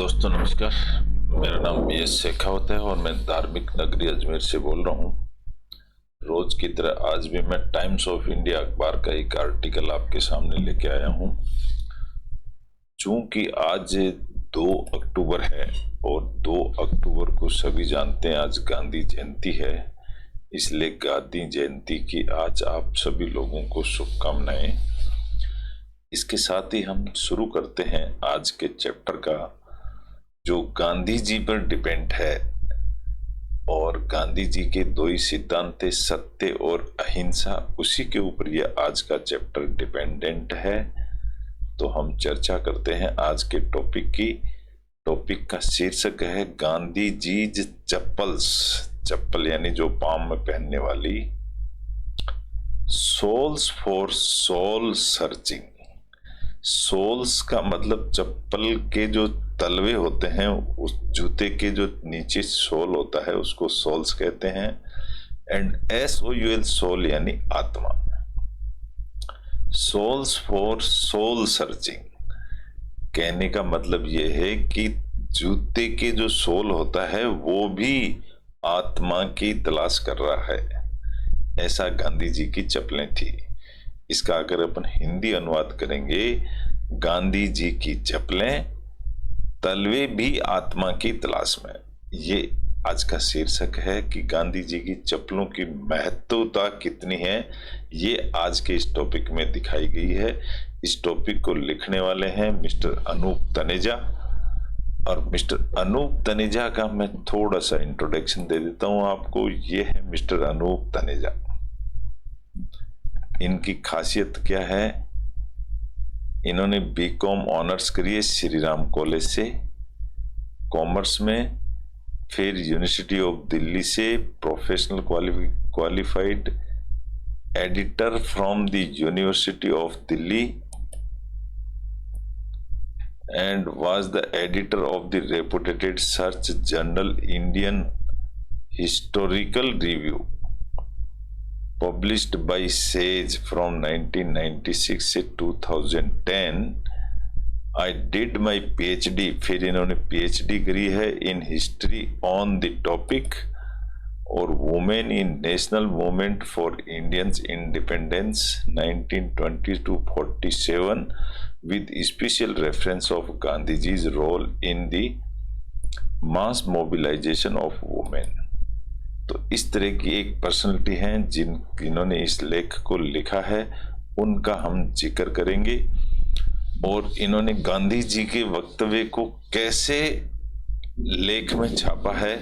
दोस्तों नमस्कार। मेरा नाम यश शेखावत है और मैं धार्मिक नगरी अजमेर से बोल रहा हूँ। रोज की तरह आज भी मैं टाइम्स ऑफ इंडिया अखबार का एक आर्टिकल आपके सामने लेके आया हूँ। चूंकि आज 2 अक्टूबर है और 2 अक्टूबर को सभी जानते हैं आज गांधी जयंती है, इसलिए गांधी जयंती की आज आप सभी लोगों को शुभकामनाएं। इसके साथ ही हम शुरू करते हैं आज के चैप्टर का, जो गांधी जी पर डिपेंड है। और गांधी जी के 2 ही सिद्धांत थे, सत्य और अहिंसा, उसी के ऊपर यह आज का चैप्टर डिपेंडेंट है। तो हम चर्चा करते हैं आज के टॉपिक की। टॉपिक का शीर्षक है गांधी जी चप्पल्स, चप्पल यानी जो पाँव में पहनने वाली। Soles for soul searching. Soles का मतलब चप्पल के जो तलवे होते हैं, उस जूते के जो नीचे सोल होता है उसको सोल्स कहते हैं। एंड SOUL सोल यानी आत्मा। सोल्स फॉर सोल सर्चिंग कहने का मतलब यह है कि जूते के जो सोल होता है वो भी आत्मा की तलाश कर रहा है। ऐसा गांधी जी की चप्पलें थी। इसका अगर अपन हिंदी अनुवाद करेंगे, गांधी जी की चप्पलें तलवे भी आत्मा की तलाश में। ये आज का शीर्षक है कि गांधी जी की चप्पलों की महत्वता कितनी है, ये आज के इस टॉपिक में दिखाई गई है। इस टॉपिक को लिखने वाले हैं मिस्टर अनूप तनेजा। और मिस्टर अनूप तनेजा का मैं थोड़ा सा इंट्रोडक्शन दे देता हूं आपको। ये है मिस्टर अनूप तनेजा। इनकी खासियत क्या है? इन्होंने BCom ऑनर्स करी है श्री राम कॉलेज से कॉमर्स में, फिर यूनिवर्सिटी ऑफ दिल्ली से professional qualified editor from the university of Delhi and was the editor of the reputed search journal Indian historical review published by Sage from 1996 से 2010। I did my PhD, फिर इन्होंने PhD करी है in history on the topic और women in national movement for Indians independence 1920 to 47 with special reference of Gandhi जी's role in the mass mobilization of women। तो इस तरह की एक पर्सनैलिटी हैं जिन्होंने इस लेख को लिखा है, उनका हम जिक्र करेंगे। और इन्होंने गांधी जी के वक्तव्य को कैसे लेख में छापा है,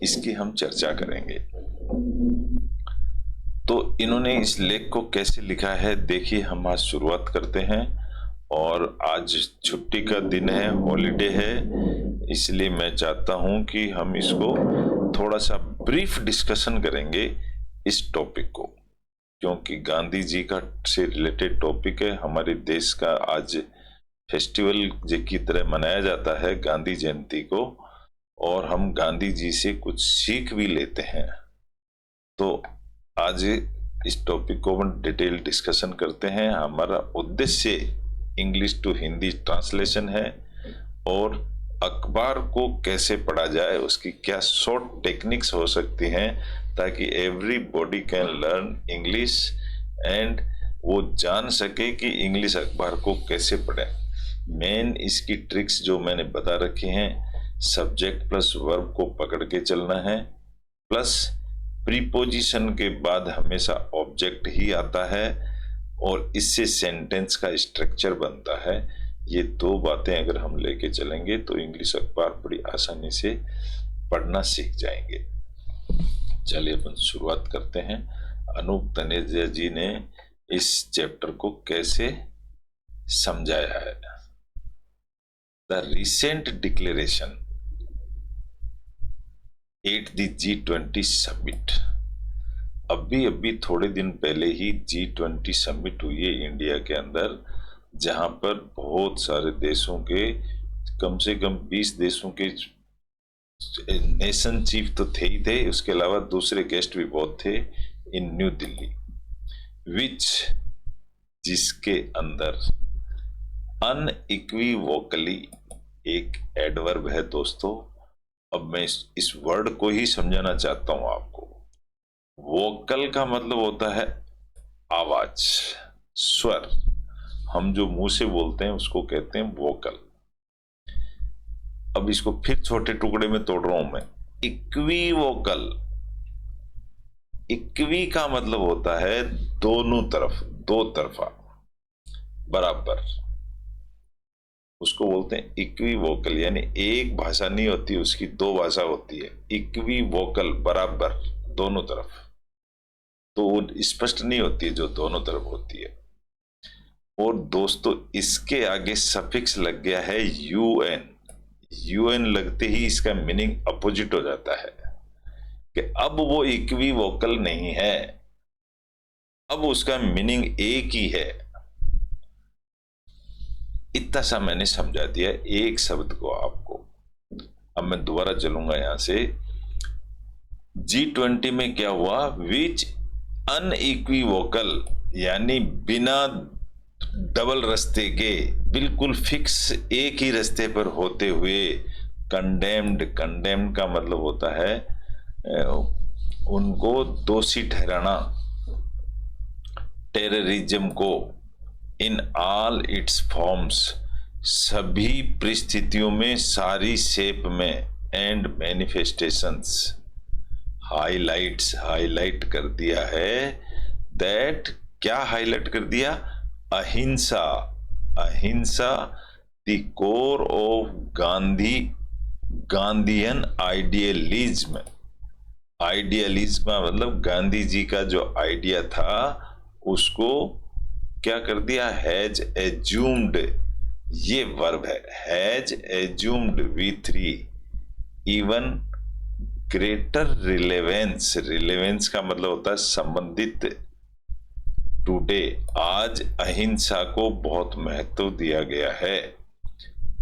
इसकी हम चर्चा करेंगे। तो इन्होंने इस लेख को कैसे लिखा है, देखिए हम आज शुरुआत करते हैं। और आज छुट्टी का दिन है, हॉलीडे है, इसलिए मैं चाहता हूं कि हम इसको थोड़ा सा ब्रीफ डिस्कशन करेंगे इस टॉपिक को, क्योंकि गांधी जी का से रिलेटेड टॉपिक है। हमारे देश का आज फेस्टिवल की तरह मनाया जाता है गांधी जयंती को, और हम गांधी जी से कुछ सीख भी लेते हैं। तो आज इस टॉपिक को हम डिटेल डिस्कशन करते हैं। हमारा उद्देश्य इंग्लिश टू हिंदी ट्रांसलेशन है और अखबार को कैसे पढ़ा जाए, उसकी क्या शॉर्ट टेक्निक्स हो सकती हैं ताकि everybody can learn English and वो जान सके कि इंग्लिश अखबार को कैसे पढ़ें। मेन इसकी ट्रिक्स जो मैंने बता रखी हैं, सब्जेक्ट प्लस वर्ब को पकड़ के चलना है, प्लस प्रीपोजिशन के बाद हमेशा ऑब्जेक्ट ही आता है और इससे सेंटेंस का स्ट्रक्चर बनता है। ये 2 बातें अगर हम लेके चलेंगे तो इंग्लिश अखबार बड़ी आसानी से पढ़ना सीख जाएंगे। चलिए अपन शुरुआत करते हैं। अनूप तनेजा जी ने इस चैप्टर को कैसे समझाया है। The recent declaration at the G20 summit. अभी थोड़े दिन पहले ही G20 समिट हुई है इंडिया के अंदर, जहां पर बहुत सारे देशों के, कम से कम 20 देशों के नेशन चीफ तो थे ही थे, उसके अलावा दूसरे गेस्ट भी बहुत थे इन न्यू दिल्ली, जिसके अंदर अनइक्विवोकली एक एडवर्ब है दोस्तों। अब मैं इस वर्ड को ही समझाना चाहता हूं आपको। वोकल का मतलब होता है आवाज, स्वर। हम जो मुंह से बोलते हैं उसको कहते हैं वोकल। अब इसको फिर छोटे टुकड़े में तोड़ रहा हूं मैं। Equi vocal. इक्वी का मतलब होता है दोनों तरफ, दो तरफा, बराबर। उसको बोलते हैं इक्वी वोकल, यानी एक भाषा नहीं होती, उसकी दो भाषा होती है। इक्वी वोकल, बराबर, दोनों तरफ। तो वो स्पष्ट नहीं होती है जो दोनों तरफ होती है। और दोस्तों इसके आगे सफिक्स लग गया है यूएन। यूएन लगते ही इसका मीनिंग अपोजिट हो जाता है कि अब वो इक्वी वोकल नहीं है, अब उसका मीनिंग एक ही है। इतना सा मैंने समझा दिया एक शब्द को आपको। अब मैं दोबारा चलूंगा यहां से। G20 में क्या हुआ? विच अनइक्विवोकल, यानी बिना डबल रास्ते के, बिल्कुल फिक्स एक ही रास्ते पर होते हुए, कंडेम्ड। कंडेम्ड का मतलब होता है उनको दोषी ठहराना, टेररिज्म को, इन ऑल इट्स फॉर्म्स, सभी परिस्थितियों में, सारी शेप में, एंड मैनिफेस्टेशंस, हाईलाइट्स, हाईलाइट कर दिया है। दैट, क्या हाईलाइट कर दिया? अहिंसा। अहिंसा the core of Gandhi, Gandhian idealism. Idealism का मतलब गांधी जी का जो आइडिया था उसको क्या कर दिया? हैज एज्यूम्ड, ये वर्ब है, has assumed V3 even greater relevance. Relevance का मतलब होता है संबंधित। टुडे, आज अहिंसा को बहुत महत्व दिया गया है।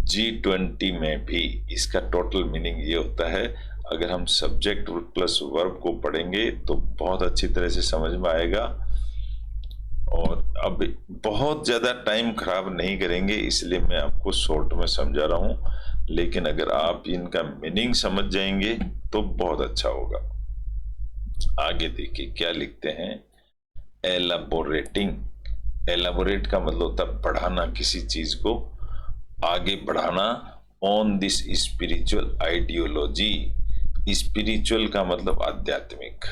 G20 में भी। इसका टोटल मीनिंग ये होता है, अगर हम सब्जेक्ट प्लस वर्ब को पढ़ेंगे तो बहुत अच्छी तरह से समझ में आएगा। और अब बहुत ज्यादा टाइम खराब नहीं करेंगे, इसलिए मैं आपको शॉर्ट में समझा रहा हूं, लेकिन अगर आप इनका मीनिंग समझ जाएंगे तो बहुत अच्छा होगा। आगे देखिए क्या लिखते हैं। एलाबोरेटिंग। एलाबोरेट का मतलब होता है बढ़ाना, किसी चीज को आगे बढ़ाना। On this spiritual ideology. Spiritual का मतलब आध्यात्मिक।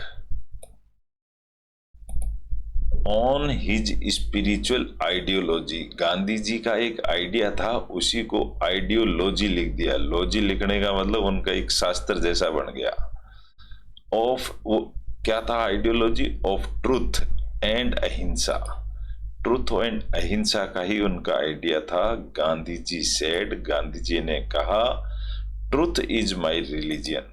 On his spiritual ideology, Gandhi ji का एक आइडिया था, उसी को आइडियोलॉजी लिख दिया। लॉजी लिखने का मतलब उनका एक शास्त्र जैसा बन गया। ऑफ, वो क्या था? Ideology of truth and ahimsa. Truth and ahimsa का ही उनका आइडिया था। गांधी जी सेड, गांधी जी ने कहा, truth is my religion.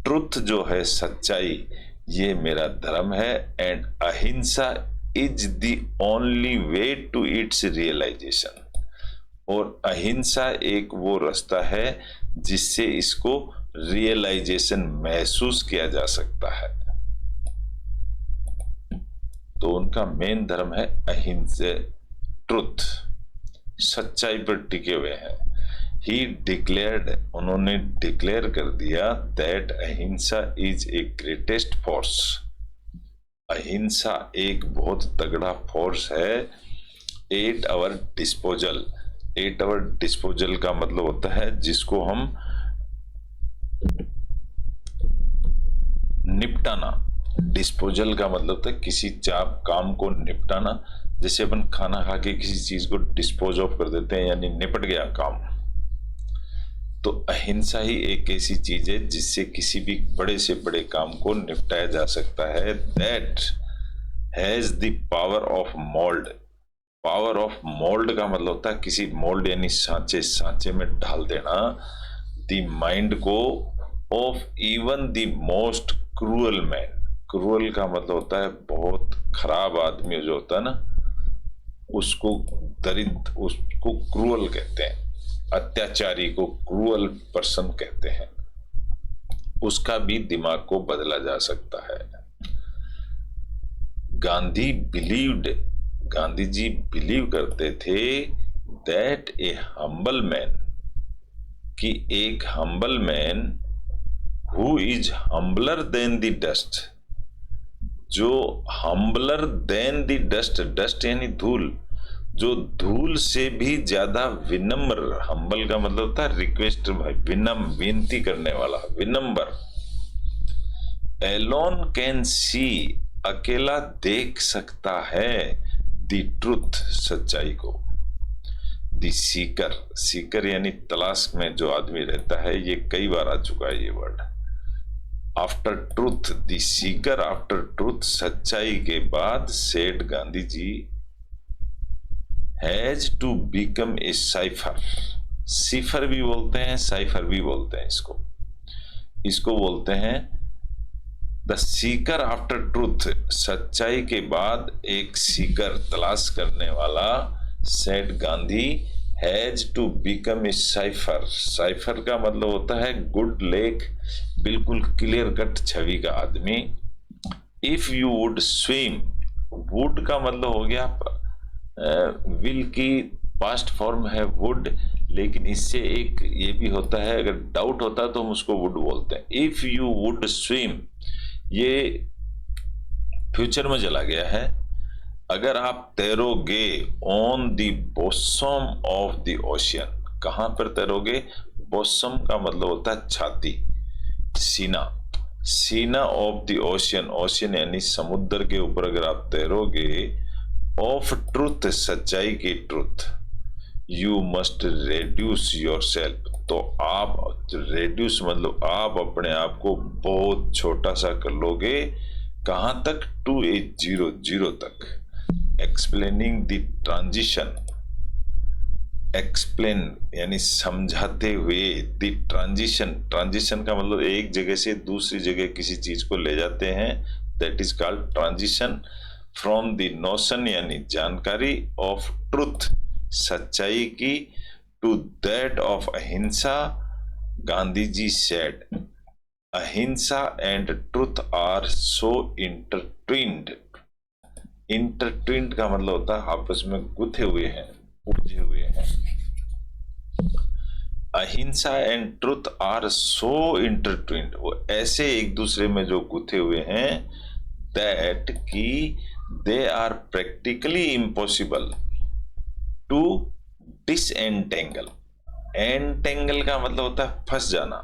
Truth जो है, सच्चाई, ये मेरा धर्म है। And ahimsa is the only way to its realisation. और अहिंसा एक वो रास्ता है जिससे इसको रियलाइजेशन, महसूस किया जा सकता है। तो उनका मेन धर्म है अहिंसा, ट्रुथ, सच्चाई पर टिके हुए हैं। ही डिक्लेयर्ड, उन्होंने डिक्लेयर कर दिया, that ahimsa is a greatest force. अहिंसा एक बहुत तगड़ा फोर्स है। At our disposal. At our disposal का मतलब होता है जिसको हम निपटाना। डिस्पोजल का मतलब होता है किसी चाप काम को निपटाना। जैसे अपन खाना खा के किसी चीज को डिस्पोज ऑफ कर देते हैं, यानी निपट गया काम। तो अहिंसा ही एक ऐसी चीज है जिससे किसी भी बड़े से बड़े काम को निपटाया जा सकता है। That has the power of mould. Power of mould का मतलब होता है किसी मोल्ड यानी सांचे, सांचे में ढाल देना द माइंड को of even the most cruel man. Cruel का मतलब होता है बहुत खराब आदमी जो होता है ना, उसको दरिद्र, उसको क्रूअल कहते हैं। अत्याचारी को क्रूअल पर्सन कहते हैं। उसका भी दिमाग को बदला जा सकता है। गांधी बिलीव्ड, गांधी जी बिलीव करते थे दैट ए हम्बल मैन, कि एक humble man who is humbler than the dust, जो humbler than the dust, dust यानी धूल, जो धूल से भी ज्यादा विनम्र, हम्बल का मतलब होता है रिक्वेस्ट, भाई विनती करने वाला, विनम्र। एलोन कैन सी, अकेला देख सकता है, द ट्रुथ, सच्चाई को। द सीकर, सीकर यानी तलाश में जो आदमी रहता है, ये कई बार आ चुका है ये word. After truth, the seeker after truth, सच्चाई के बाद, said Gandhi ji, has to become a cipher, सिफर भी बोलते हैं, साइफर भी बोलते हैं इसको, इसको बोलते हैं द सीकर आफ्टर ट्रूथ, सच्चाई के बाद एक सीकर, तलाश करने वाला, said Gandhi, has to become a cipher. Cipher का मतलब होता है गुड लेक, बिल्कुल क्लियर कट छवि का आदमी। If you would swim, would का मतलब हो गया विल की पास्ट फॉर्म है वुड, लेकिन इससे एक ये भी होता है, अगर डाउट होता है तो हम उसको वुड बोलते हैं। इफ यू वुड स्विम, ये फ्यूचर में चला गया है। अगर आप तैरोगे on the bosom of the ocean, कहां पर तैरोगे? बॉसम का मतलब होता है छाती, सीना, सीना ऑफ द ओशियन, ओशियन यानी समुद्र के ऊपर अगर आप तैरोगे, ऑफ ट्रूथ, सच्चाई की truth, you must reduce your self, तो आप रेड्यूस मतलब आप अपने आप को बहुत छोटा सा कर लोगे, कहां तक? टू ए जीरो, जीरो तक। एक्सप्लेनिंग द ट्रांजिशन, एक्सप्लेन यानी समझाते हुए, द ट्रांजिशन, ट्रांजिशन का मतलब एक जगह से दूसरी जगह किसी चीज को ले जाते हैं, that is called transition. From the notion यानी जानकारी, ऑफ ट्रूथ, सच्चाई की, टू दैट ऑफ अहिंसा, गांधी जी सेड, अहिंसा एंड ट्रूथ आर सो इंटरट्विन्ड। इंटरट्विन्ड का मतलब होता है आपस में गुथे हुए हैं, उलझे हुए हैं। अहिंसा एंड ट्रूथ आर सो इंटरट्विन्ड, वो ऐसे एक दूसरे में जो गुथे हुए हैं, दैट की they are practically impossible to disentangle. Entangle का मतलब होता है फंस जाना,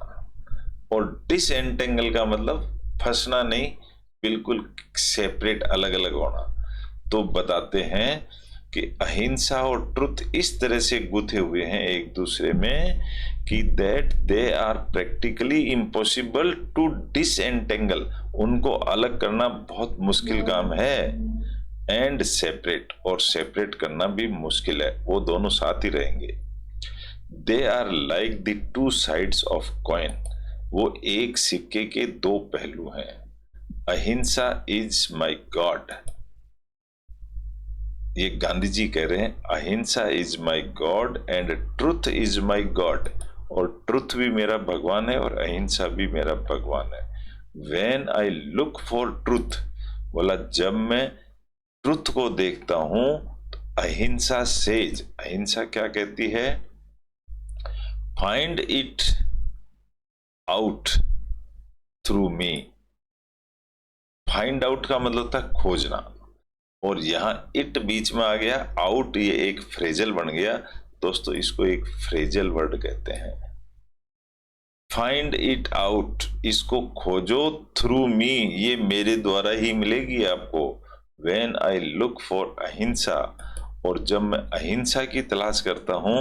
और डिसएंटेंगल का मतलब फंसना नहीं, बिल्कुल सेपरेट, अलग अलग होना। तो बताते हैं कि अहिंसा और ट्रुथ इस तरह से गुथे हुए हैं एक दूसरे में कि that they are practically impossible to disentangle, उनको अलग करना बहुत मुश्किल काम है। एंड सेपरेट, और सेपरेट करना भी मुश्किल है, वो दोनों साथ ही रहेंगे। They are like the two sides of coin, वो एक सिक्के के दो पहलू हैं। अहिंसा इज माई गॉड, ये गांधी जी कह रहे हैं, अहिंसा is my God and truth is my God, और ट्रुथ भी मेरा भगवान है और अहिंसा भी मेरा भगवान है। When I look for truth, बोला जब मैं ट्रुथ को देखता हूं, तो अहिंसा सेज, अहिंसा क्या कहती है? Find it out through me. Find out का मतलब होता है खोजना, और यहां इट बीच में आ गया, आउट ये एक फ्रेजल बन गया। दोस्तों इसको एक फ्रेजल वर्ड कहते हैं। फाइंड इट आउट, इसको खोजो, थ्रू मी, ये मेरे द्वारा ही मिलेगी आपको। वेन आई लुक फॉर अहिंसा, और जब मैं अहिंसा की तलाश करता हूं,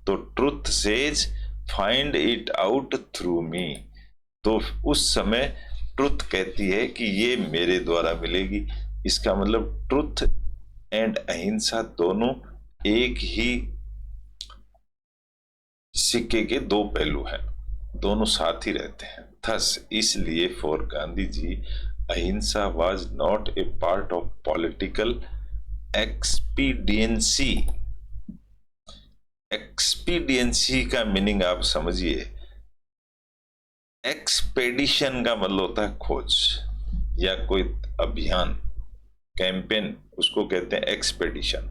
तो truth says find it out through me, तो उस समय ट्रुथ कहती है कि ये मेरे द्वारा मिलेगी। इसका मतलब ट्रुथ एंड अहिंसा दोनों एक ही सिक्के के दो पहलू हैं, दोनों साथ ही रहते हैं। थस, इसलिए फॉर गांधी जी अहिंसा was not a part of political expediency. Expediency का मीनिंग आप समझिए। एक्सपेडिशन का मतलब होता है खोज या कोई अभियान, कैंपेन, उसको कहते हैं एक्सपेडिशन।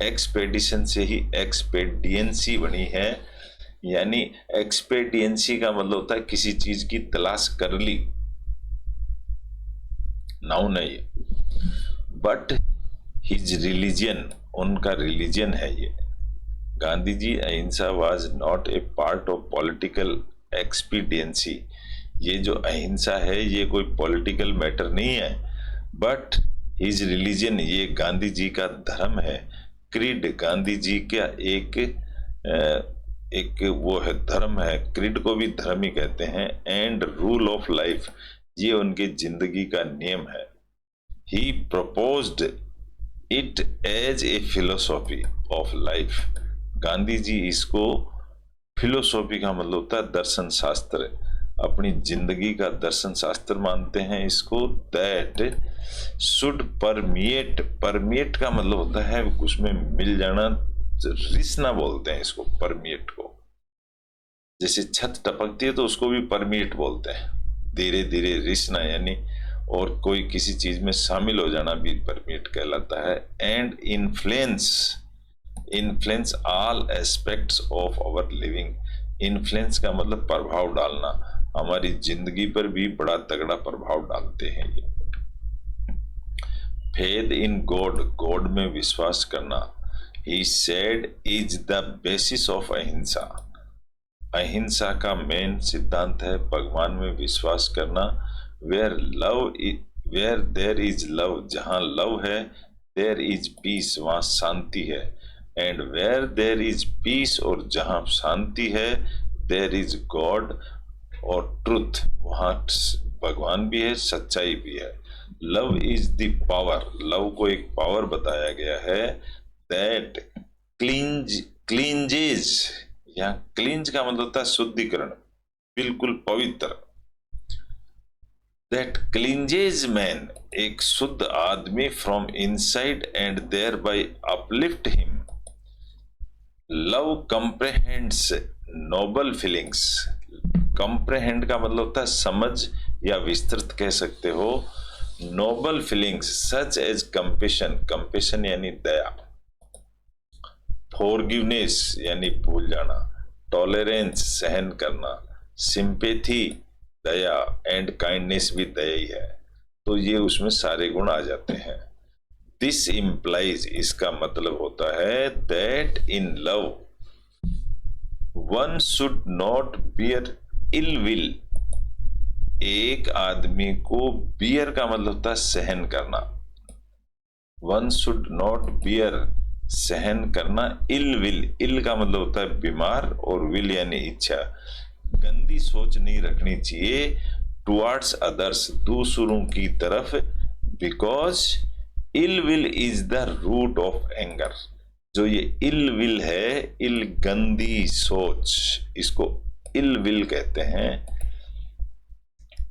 एक्सपेडिशन से ही एक्सपेडियंसी बनी है। यानी एक्सपेडियंसी का मतलब होता है किसी चीज की तलाश कर ली, नाउन है ये। बट हिज रिलीजन, उनका रिलीजन है ये। गांधी जी अहिंसा was not a part of political expediency. ये जो अहिंसा है ये कोई पॉलिटिकल मैटर नहीं है, बट हिज रिलीजन, ये गांधी जी का धर्म है। क्रीड गांधी जी का एक वो है, धर्म है। क्रीड को भी धर्म ही कहते हैं। एंड रूल ऑफ लाइफ, ये उनकी जिंदगी का नियम है। He proposed it as a philosophy of life. Gandhi ji इसको फिलोसॉफी का मतलब होता है दर्शन शास्त्र, अपनी जिंदगी का दर्शन शास्त्र मानते हैं इसको। दैट शुड परमिएट, परमिएट का मतलब होता है उसमें मिल जाना, रिसना बोलते हैं इसको, परमिएट को। जैसे छत टपकती है तो उसको भी परमिएट बोलते हैं, धीरे धीरे रिसना यानी, और कोई किसी चीज में शामिल हो जाना भी परमिट कहलाता है। And influence, influence all aspects of our living. Influence का मतलब प्रभाव डालना, हमारी जिंदगी पर भी बड़ा तगड़ा प्रभाव डालते हैं ये। फेथ इन गॉड, गॉड में विश्वास करना, he said is the basis of अहिंसा। अहिंसा का मेन सिद्धांत है भगवान में विश्वास करना। वेयर देयर इज लव, जहां लव है देयर इज पीस, वहां शांति है। And where there is peace, और जहां शांति है देयर इज गॉड और ट्रुथ, वहां भगवान भी है, सच्चाई भी है। Love is the power, love को एक पावर बताया गया है। दैट क्लींजेज, यहाँ क्लींज का मतलब होता है शुद्धिकरण, बिल्कुल पवित्र। दैट क्लींजेज मैन, एक शुद्ध आदमी, from inside and thereby uplift him. Love comprehends noble feelings, comprehend का मतलब होता है समझ या विस्तृत कह सकते हो। Noble feelings such as compassion, compassion यानी दया, फॉरगिवनेस यानी भूल जाना, टॉलरेंस सहन करना, सिंपैथी दया, एंड काइंडनेस भी दया ही है। तो ये उसमें सारे गुण आ जाते हैं। दिस इंप्लाइज, इसका मतलब होता है that in love one should not bear ill will. एक आदमी को बियर का मतलब होता है सहन करना, वन शुड नॉट बियर सहन करना, इल विल, इल का मतलब होता है बीमार, और विल यानी इच्छा। गंदी सोच नहीं रखनी चाहिए टुवर्ड्स अदर्स, दूसरों की तरफ। Because ill will is the root of anger. जो ये इल विल है, इल गंदी सोच, इसको इल विल कहते हैं।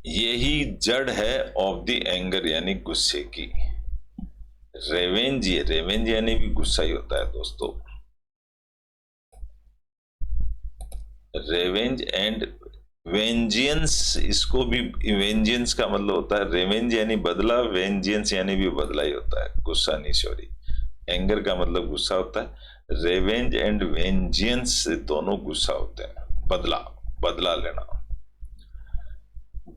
यही जड़ है ऑफ द एंगर यानी गुस्से की। रेवेंज, रेवेंज यानी भी गुस्सा ही होता है दोस्तों। रेवेंज एंड वेंजियंस, इसको भी, वेंजियंस का मतलब होता है, रेवेंज यानी बदला, वेंजियंस यानी भी बदला ही होता है, गुस्सा नहीं, सॉरी। एंगर का मतलब गुस्सा होता है, रेवेंज एंड वेंजियंस दोनों गुस्सा होते हैं, बदला, बदला लेना।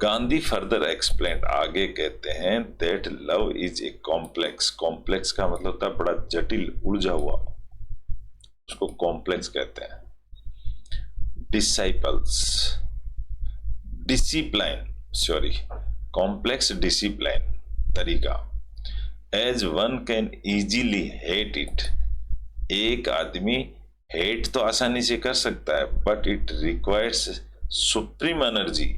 गांधी फर्दर एक्सप्लेन, आगे कहते हैं that love is a complex, complex का मतलब होता है बड़ा जटिल, उलझा हुआ, उसको कॉम्प्लेक्स कहते हैं। Disciples, discipline, sorry, complex discipline तरीका। As one can easily hate it, एक आदमी हेट तो आसानी से कर सकता है, but it requires supreme energy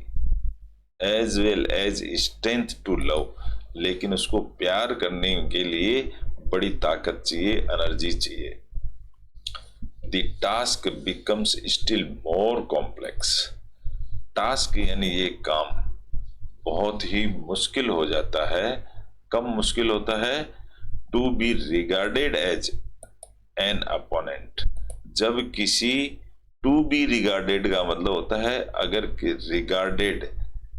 as well as strength to love, लेकिन उसको प्यार करने के लिए बड़ी ताकत चाहिए, एनर्जी चाहिए। The task becomes still more complex, task यानी ये काम बहुत ही मुश्किल हो जाता है। कब मुश्किल होता है? To be regarded as an opponent, जब किसी, टू बी रिगार्डेड का मतलब होता है अगर रिगार्डेड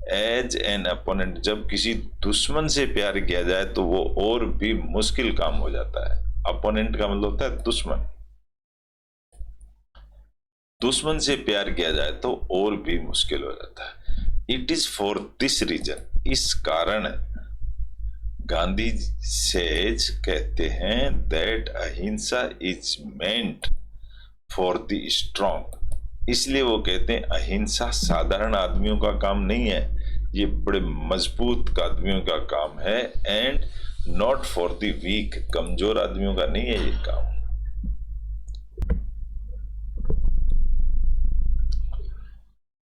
एज एन अपोनेंट, जब किसी दुश्मन से प्यार किया जाए तो वो और भी मुश्किल काम हो जाता है। अपोनेंट का मतलब होता है दुश्मन। दुश्मन से प्यार किया जाए तो और भी मुश्किल हो जाता है। It is for this reason, इस कारण गांधी सेज कहते हैं that ahimsa is meant for the strong. इसलिए वो कहते हैं अहिंसा साधारण आदमियों का काम नहीं है, ये बड़े मजबूत आदमियों का काम है, and not for the weak, कमजोर आदमियों का नहीं है ये काम।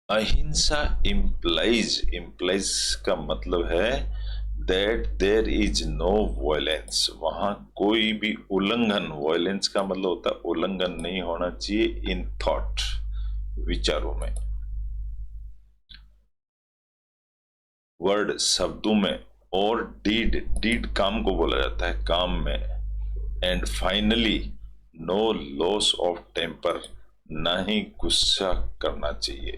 अहिंसा इम्प्लाइज का मतलब है that there is no violence, वहां कोई भी उल्लंघन, वायलेंस का मतलब होता है उल्लंघन नहीं होना चाहिए इन थॉट, विचारों में, वर्ड शब्दों में, और डीड काम को बोला जाता है काम में, and finally no loss of temper, ना ही गुस्सा करना चाहिए।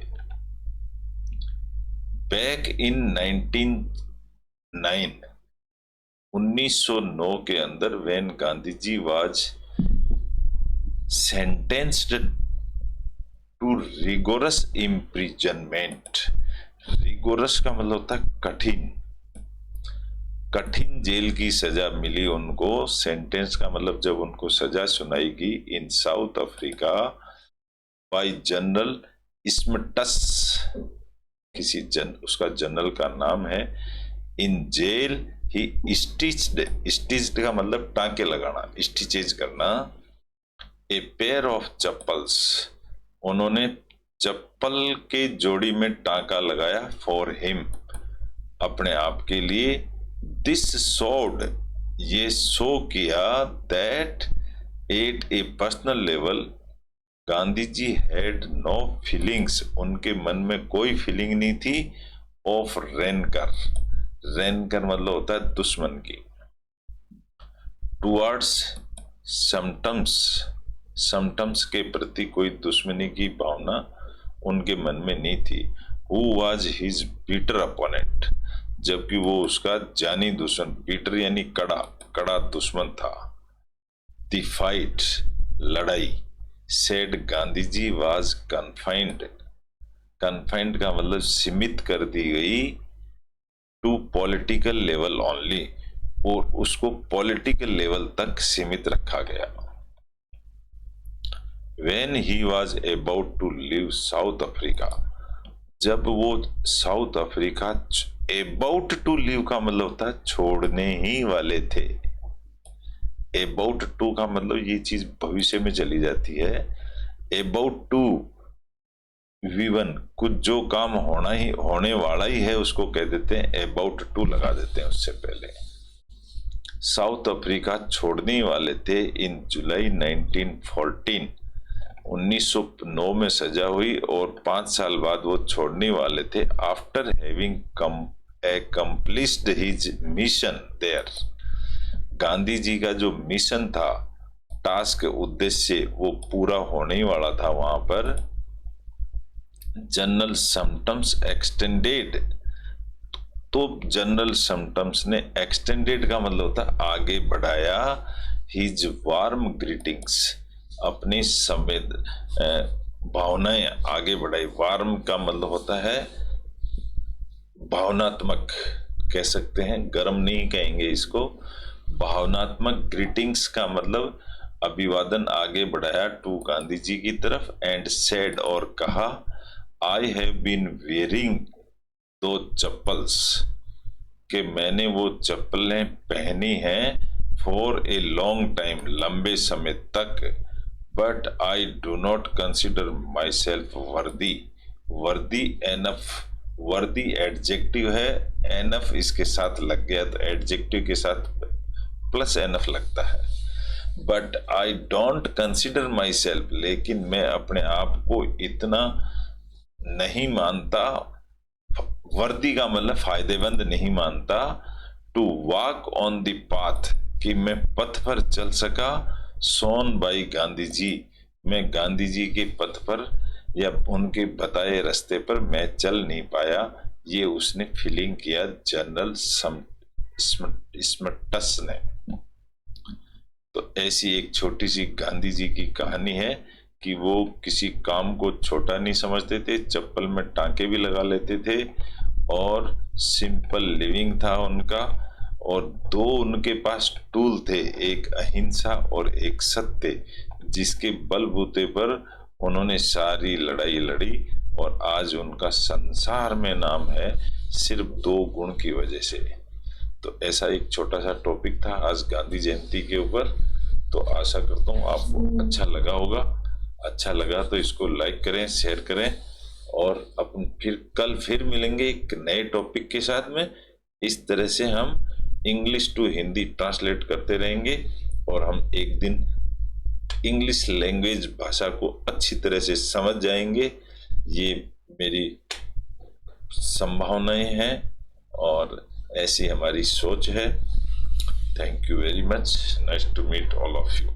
बैक इन 1909 के अंदर when Gandhi ji was sentenced to rigorous imprisonment, rigorous का मतलब होता है कठिन, कठिन जेल की सजा मिली उनको, सेंटेंस का मतलब जब उनको सजा सुनाई गई इन साउथ अफ्रीका बाय जनरल स्मिटस, किसी उसका जनरल का नाम है, इन जेल ही स्टिच्ड का मतलब टांके लगाना, स्टिचेज करना, ए पेयर ऑफ चप्पल्स, उन्होंने चप्पल के जोड़ी में टांका लगाया, फॉर हिम, अपने आप के लिए, दिस शोड, ये शो किया, that at a personal level Gandhi ji had no feelings, उनके मन में कोई फीलिंग नहीं थी, ऑफ रेनकर, रेनकर मतलब होता है दुश्मन की, टुवर्ड्स समटम्स के प्रति कोई दुश्मनी की भावना उनके मन में नहीं थी, who was his bitter opponent, जबकि वो उसका जानी दुश्मन, बिटर यानी कड़ा दुश्मन था, द फाइट, लड़ाई, said Gandhi ji was confined, confined का मतलब सीमित कर दी गई, टू पॉलिटिकल लेवल ओनली, और उसको पॉलिटिकल लेवल तक सीमित रखा गया। When he was about to leave South Africa, जब वो South Africa about to leave का मतलब होता है छोड़ने ही वाले थे, अबाउट टू का मतलब ये चीज भविष्य में चली जाती है, अबाउट टू V1, कुछ जो काम होने वाला ही है उसको कह देते हैं अबाउट टू लगा देते हैं उससे पहले। साउथ अफ्रीका छोड़ने वाले थे इन जुलाई 1914, 1909 में सजा हुई और 5 साल बाद वो छोड़ने वाले थे, after having accomplished his mission there, Gandhi ji का जो मिशन था, टास्क, उद्देश्य, वो पूरा होने वाला था वहां पर। जनरल समटम्स एक्सटेंडेड, तो जनरल समटम्स ने, एक्सटेंडेड का मतलब होता है आगे बढ़ाया, हिज वार्म ग्रीटिंग्स, अपनी संवेद भावनाएं आगे बढ़ाई, वार्म का मतलब होता है भावनात्मक, कह सकते हैं, गर्म नहीं कहेंगे इसको, भावनात्मक, ग्रीटिंग्स का मतलब अभिवादन आगे बढ़ाया टू गांधी जी की तरफ, एंड सेड, और कहा, आई हैव बीन वेयरिंग दो चप्पल्स, कि मैंने वो चप्पलें पहनी हैं, फॉर ए लॉन्ग टाइम, लंबे समय तक, but I do not consider my self वर्दी, वर्दी एनफ, वर्दी एडजेक्टिव है, एनफ इसके साथ लग गया तो एडजेक्टिव के साथ प्लस एनफ लगता है, but I don't consider my self, लेकिन मैं अपने आप को इतना नहीं मानता, वर्दी का मतलब फायदेमंद नहीं मानता, to walk on the path, कि मैं पथ पर चल सका, सोन बाई गांधी जी, मैं गांधी जी के पथ पर या उनके बताए रास्ते पर मैं चल नहीं पाया, ये उसने फीलिंग किया जनरल स्मिटस ने। तो ऐसी एक छोटी सी गांधी जी की कहानी है कि वो किसी काम को छोटा नहीं समझते थे, चप्पल में टांके भी लगा लेते थे, और सिंपल लिविंग था उनका। और दो उनके पास टूल थे, एक अहिंसा और एक सत्य, जिसके बलबूते पर उन्होंने सारी लड़ाई लड़ी, और आज उनका संसार में नाम है सिर्फ दो गुण की वजह से। तो ऐसा एक छोटा सा टॉपिक था आज गांधी जयंती के ऊपर। तो आशा करता हूँ आपको अच्छा लगा होगा। अच्छा लगा तो इसको लाइक करें, शेयर करें, और अपन कल मिलेंगे एक नए टॉपिक के साथ में। इस तरह से हम इंग्लिश टू हिंदी ट्रांसलेट करते रहेंगे, और हम एक दिन इंग्लिश लैंग्वेज भाषा को अच्छी तरह से समझ जाएंगे। ये मेरी संभावनाएं हैं और ऐसी हमारी सोच है। Thank you very much. Nice to meet all of you.